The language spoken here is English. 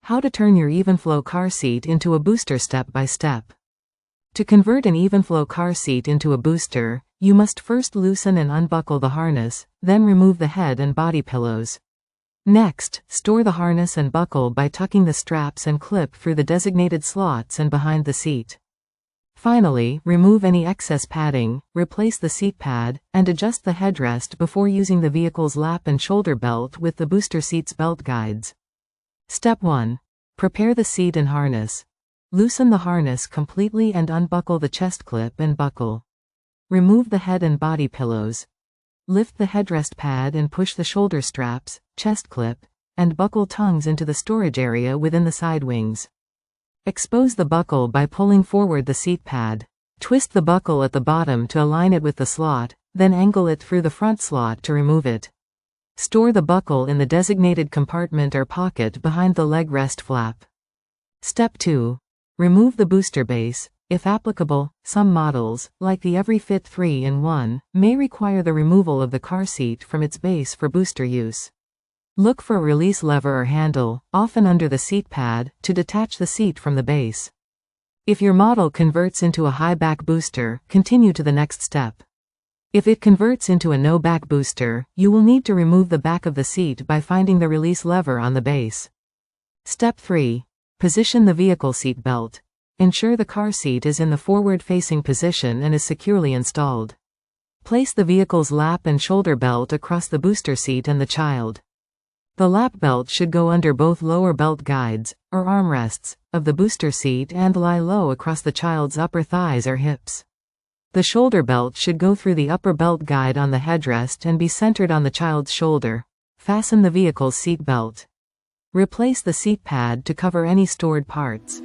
How to turn your Evenflo car seat into a booster step by step. To convert an Evenflo car seat into a booster, you must first loosen and unbuckle the harness, then remove the head and body pillows. Next, store the harness and buckle by tucking the straps and clip through the designated slots and behind the seat. Finally, remove any excess padding, replace the seat pad, and adjust the headrest before using the vehicle's lap and shoulder belt with the booster seat's belt guides. Step 1. Prepare the seat and harness. Loosen the harness completely and unbuckle the chest clip and buckle. Remove the head and body pillows. Lift the headrest pad and push the shoulder straps, chest clip, and buckle tongues into the storage area within the side wings. Expose the buckle by pulling forward the seat pad. Twist the buckle at the bottom to align it with the slot, then angle it through the front slot to remove it. Store the buckle in the designated compartment or pocket behind the leg rest flap. Step 2. Remove the booster base. If applicable, some models, like the EveryFit 3-in-1, may require the removal of the car seat from its base for booster use. Look for a release lever or handle, often under the seat pad, to detach the seat from the base. If your model converts into a high back booster, continue to the next step. If it converts into a no back booster, you will need to remove the back of the seat by finding the release lever on the base. Step 3. Position the vehicle seat belt. Ensure the car seat is in the forward-facing position and is securely installed. Place the vehicle's lap and shoulder belt across the booster seat and the child. The lap belt should go under both lower belt guides, or armrests, of the booster seat and lie low across the child's upper thighs or hips. The shoulder belt should go through the upper belt guide on the headrest and be centered on the child's shoulder. Fasten the vehicle's seat belt. Replace the seat pad to cover any stored parts.